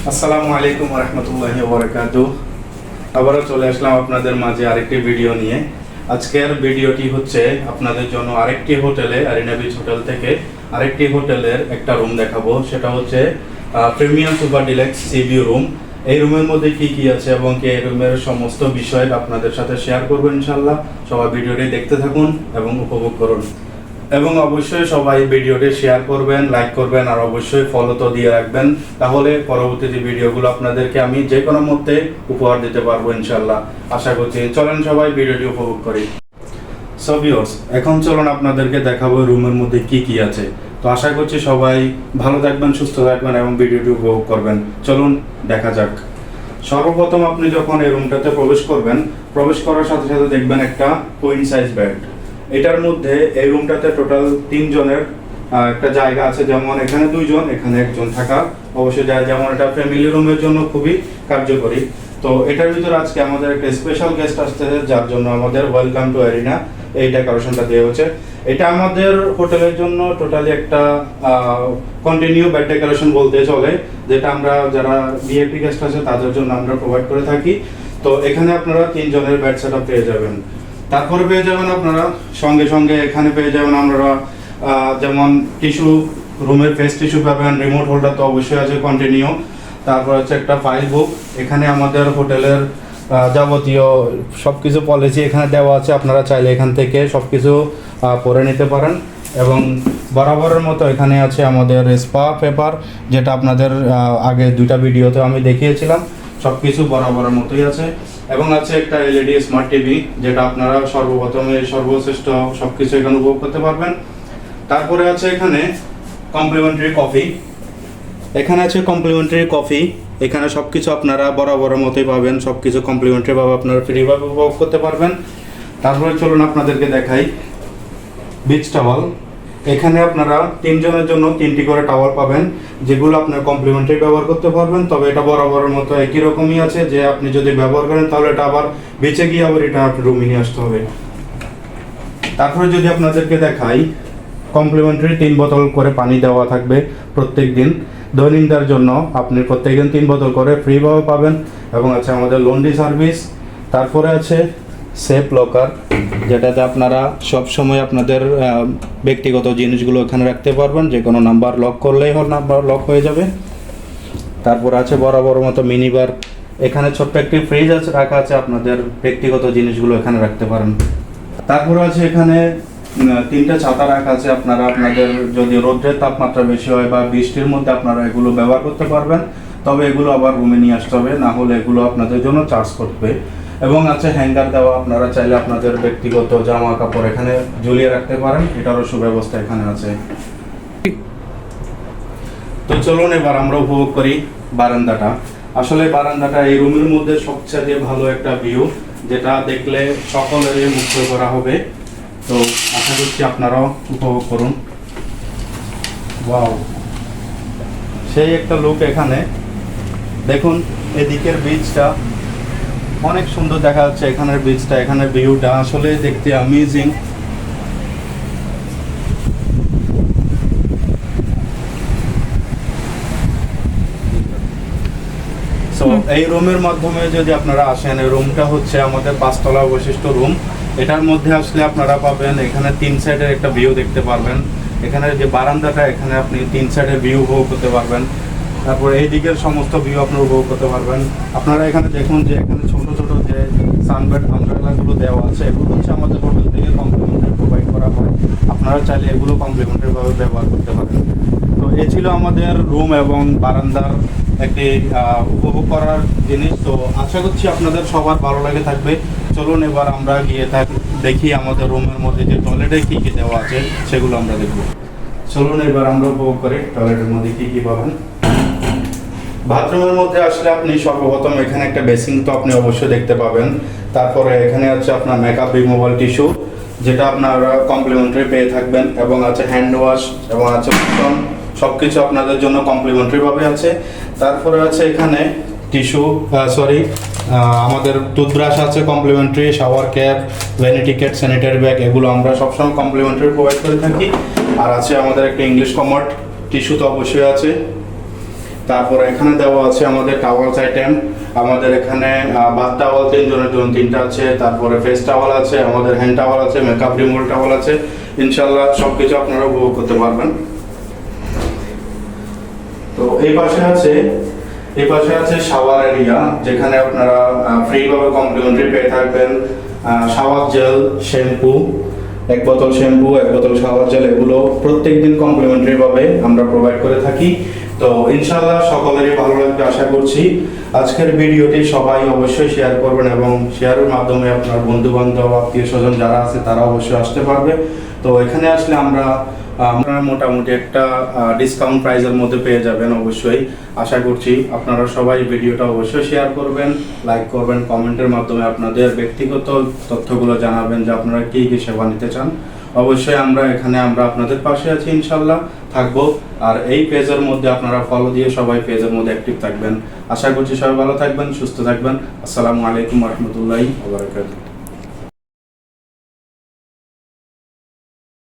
আসসালামু আলাইকুম ওয়া রাহমাতুল্লাহি ওয়া বারাকাতুহু। আবারও চলে আসলাম আপনাদের মাঝে আরেকটি ভিডিও নিয়ে। আজকের ভিডিওটি হচ্ছে আপনাদের জন্য আরেকটি হোটেলে, আরিনা বিচ হোটেল থেকে আরেকটি হোটেলের একটা রুম দেখাবো। সেটা হচ্ছে premium super deluxe C view room. এই রুমের মধ্যে কি কি আছে এবং কি এই রুমের সমস্ত বিষয় আপনাদের সাথে শেয়ার করবো ইনশাআল্লাহ। সবাই ভিডিওটি দেখতে থাকুন এবং উপভোগ করুন। এবং অবশ্যই সবাই ভিডিওটি শেয়ার করবেন, লাইক করবেন, আর অবশ্যই ফলো তো দিয়ে রাখবেন। তাহলে পরবর্তী যে ভিডিওগুলো আপনাদেরকে আমি যে কোনো মধ্যে উপহার দিতে পারবো ইনশাআল্লাহ। আশা করছি। চলেন সবাই ভিডিওটি উপভোগ করি। সো ভিউয়ার্স, এখন চলুন আপনাদেরকে দেখাবো রুমের মধ্যে কি কি আছে। তো আশা করছি সবাই ভালো থাকবেন, সুস্থ থাকবেন এবং ভিডিওটি উপভোগ করবেন। চলুন দেখা যাক। সর্বপ্রথম আপনি যখন এই রুমটাতে প্রবেশ করবেন, প্রবেশ করার সাথে সাথে দেখবেন একটা কুইন সাইজ বেড। এটার মধ্যে এই রুমটাতে টোটাল 3 জনের একটা জায়গা আছে। যেমন এখানে 2 জন, এখানে 1 জন থাকা অবশ্যই যায়। যেমন এটা ফ্যামিলি রুমের জন্য খুবই কার্যকরী। তো এটার ভিতরে আজকে আমাদের একটা স্পেশাল গেস্ট আসতেছে, যার জন্য আমাদের ওয়েলকাম টু আরিনা এই ডেকোরেশনটা দেওয়া হচ্ছে। এটা আমাদের হোটেলের জন্য টোটালি একটা কন্টিনিউ বেড ডেকোরেশন বলতে চলে, যেটা আমরা যারা ভিআইপি গেস্ট আছে তাদের জন্য আমরা প্রোভাইড করে থাকি। তো এখানে আপনারা 3 জনের বেড সেটআপ পেয়ে যাবেন। তারপরে পেয়ে যাবেন আপনারা সঙ্গে সঙ্গে এখানে পেয়ে যাবেন আপনারা যেমন টিস্যু, রুমের ফেস টিস্যু পাবেন, রিমোট হোল্ডার তো অবশ্যই আছে কন্টিনিউ। তারপর হচ্ছে একটা ফাইল বুক। এখানে আমাদের হোটেলের যাবতীয় সব কিছু পলিসি এখানে দেওয়া আছে, আপনারা চাইলে এখান থেকে সব কিছু পড়ে নিতে পারেন। এবং বরাবরের মতো এখানে আছে আমাদের স্পা পেপার, যেটা আপনাদের আগে 2টা ভিডিওতে আমি দেখিয়েছিলাম। সব কিছু বরাবরের মতোই আছে। এবং আছে একটা এলইডি স্মার্ট টিভি, যেটা আপনারা সর্বপ্রথমে সর্বশ্রেষ্ঠ সব কিছু এখানে উপভোগ করতে পারবেন। তারপরে আছে এখানে কমপ্লিমেন্টারি কফি। এখানে আছে কমপ্লিমেন্টারি কফি। এখানে সব কিছু আপনারা বরাবরের মতোই পাবেন, সব কিছু কমপ্লিমেন্টারিভাবে আপনারা ফ্রিভাবে উপভোগ করতে পারবেন। তারপরে চলুন আপনাদেরকে দেখাই বিচ টাওয়াল। এখানে আপনারা 3 জনের জন্য 3টি করে টাওয়াল পাবেন, যেগুলো আপনার কমপ্লিমেন্টারি ব্যবহার করতে পারবেন। তবে এটা বরাবরের মতো একই রকমই আছে, যে আপনি যদি ব্যবহার করেন তাহলে এটা আবার বেঁচে গিয়ে আবার এটা আপনি রুমে নিয়ে আসতে হবে। তারপরে যদি আপনাদেরকে দেখাই, কমপ্লিমেন্টারি 3 বোতল করে পানি দেওয়া থাকবে প্রত্যেক দিন। দৈনন্দিনের জন্য আপনি প্রত্যেক দিন 3 বোতল করে ফ্রিভাবে পাবেন। এবং আছে আমাদের লন্ড্রি সার্ভিস। তারপরে আছে সেফ লকার, যেটাতে আপনারা সব সময় আপনাদের ব্যক্তিগত জিনিসগুলো এখানে রাখতে পারবেন। যে কোনো নাম্বার লক করলেই নাম্বার লক হয়ে যাবে। তারপর আছে বরাবর মতো মিনিবার। এখানে ছোট্ট একটি ফ্রিজ আছে, রাখা আছে, আপনাদের ব্যক্তিগত জিনিসগুলো এখানে রাখতে পারেন। তারপরে আছে এখানে 3টা ছাতা রাখা আছে, আপনারা আপনাদের যদি রোদ্রের তাপমাত্রা বেশি হয় বা বৃষ্টির মধ্যে আপনারা এগুলো ব্যবহার করতে পারবেন। তবে এগুলো আবার রুমে নিয়ে আসতে হবে, না হলে এগুলো আপনাদের জন্য চার্জ করবে। এবং আছে হ্যাঙ্গার দেওয়া, আপনারা চাইলে আপনাদের ব্যক্তিগত জামা কাপড় এখানে ঝুলিয়ে রাখতে পারেন, এটারও সুব্যবস্থা এখানে আছে। তো চলুন এবার আমরা উপভোগ করি বারান্দাটা। আসলে বারান্দাটা এই রুমের মধ্যে সবচেয়ে ভালো একটা ভিউ, যেটা দেখলে সকলেরই মুগ্ধ করা হবে। তো আশা করছি আপনারাও উপভোগ করুন। ওয়াও, সেই একটা লুক। এখানে দেখুন এদিকের বিচটা অনেক সুন্দর দেখা যাচ্ছে। এখানের বিচটা, এখানের ভিউটা আসলে দেখতে অ্যামেজিং। সো এই রুমের মাধ্যমে যদি আপনারা আসেন, এই রুমটা হচ্ছে আমাদের 5 তলা বৈশিষ্ট্য রুম। এটার মধ্যে আসলে আপনারা পাবেন এখানে 3 সাইডের একটা ভিউ দেখতে পারবেন। এখানে যে বারান্দাটা, এখানে আপনি 3 সাইডের ভিউ উপভোগ করতে পারবেন। তারপর এই দিকের সমস্ত ভিউ আপনারা উপভোগ করতে পারবেন। আপনারা এখানে দেখুন যে এখানে ছোট ছোট যে সানবেড আমব্রেলাগুলো দেওয়া আছে, এগুলো হচ্ছে আমাদের হোটেল থেকে কমপ্লিমেন্টারি প্রোভাইড করা হয়। আপনারা চাইলে এগুলো কমপ্লিমেন্টারিভাবে ব্যবহার করতে পারেন। তো এই ছিল আমাদের রুম এবং বারান্দার একটি উপভোগ করার জিনিস। তো আশা করছি আপনাদের সবার ভালো লাগে থাকবে। চলুন এবার আমরা গিয়ে দেখি আমাদের রুমের মধ্যে যে টয়লেটে কী কী দেওয়া আছে সেগুলো আমরা দেখব। চলুন এবার আমরা উপভোগ করি টয়লেটের মধ্যে কী কী পাবেন। বাথরুমের মধ্যে আসলে আপনি সর্বপ্রথম এখানে একটা বেসিন তো আপনি অবশ্যই দেখতে পাবেন। তারপরে এখানে আছে আপনার মেকআপ রিমুভাল টিস্যু, যেটা আপনারা কমপ্লিমেন্টারি পেয়ে থাকবেন। এবং আছে হ্যান্ড ওয়াশ, এবং আছে বাথরুম, সব কিছু আপনাদের জন্য কমপ্লিমেন্টারিভাবে আছে। তারপরে আছে এখানে টিস্যু, আমাদের টুথব্রাশ আছে complimentary, shower cap, vanity kit, sanitary bag, এগুলো আমরা সবসময় কমপ্লিমেন্টারি প্রোভাইড করে থাকি। আর আছে আমাদের একটা ইংলিশ কমোড, টিস্যু তো অবশ্যই আছে। তারপরে এখানে দেওয়া আছে আমাদের টাওয়ালস আইটেম। আমাদের এখানে বাথ টাওয়াল 3 জনের জন্য 3টা আছে, তারপরে ফেস টাওয়াল আছে, আমাদের হ্যান্ড টাওয়াল আছে, মেকআপ রিমুভাল টাওয়াল আছে। ইনশাআল্লাহ সবকিছু আপনারা উপভোগ করতে পারবেন। তো এই পাশে আছে শাওয়ার এরিয়া, যেখানে আপনারা ফ্রি ভাবে কমপ্লিমেন্টারি পেয়ে থাকবেন শাওয়ার জেল, শ্যাম্পু, 1 বোতল শ্যাম্পু, 1 বোতল শাওয়ার জেল, এগুলো প্রত্যেকদিন কমপ্লিমেন্টারি ভাবে আমরা প্রোভাইড করে থাকি। তো ইনশাআল্লাহ সকলেরই ভালো লাগবে আশা করছি। আজকের ভিডিওটি সবাই অবশ্যই শেয়ার করবেন এবং শেয়ারের মাধ্যমে আপনার বন্ধু বান্ধব, আত্মীয় স্বজন যারা আছে তারা অবশ্যই আসতে পারবে। তো এখানে আসলে আমরা মোটামুটি একটা ডিসকাউন্ট প্রাইসের মধ্যে পেয়ে যাবেন অবশ্যই। আশা করছি আপনারা সবাই ভিডিওটা অবশ্যই শেয়ার করবেন, লাইক করবেন, কমেন্টের মাধ্যমে আপনাদের ব্যক্তিগত তথ্যগুলো জানাবেন যে আপনারা কি কি সেবা নিতে চান। অবশ্যই আমরা আপনাদের পাশে আছি, ইনশাল্লাহ থাকবো। আর এই পেজের মধ্যে আপনারা ফলো দিয়ে সবাই পেজের মধ্যে অ্যাক্টিভ থাকবেন। আশা করছি সবাই ভালো থাকবেন, সুস্থ থাকবেন। আসসালামু আলাইকুম ওয়া রাহমাতুল্লাহি ওয়া বারাকাতুহু।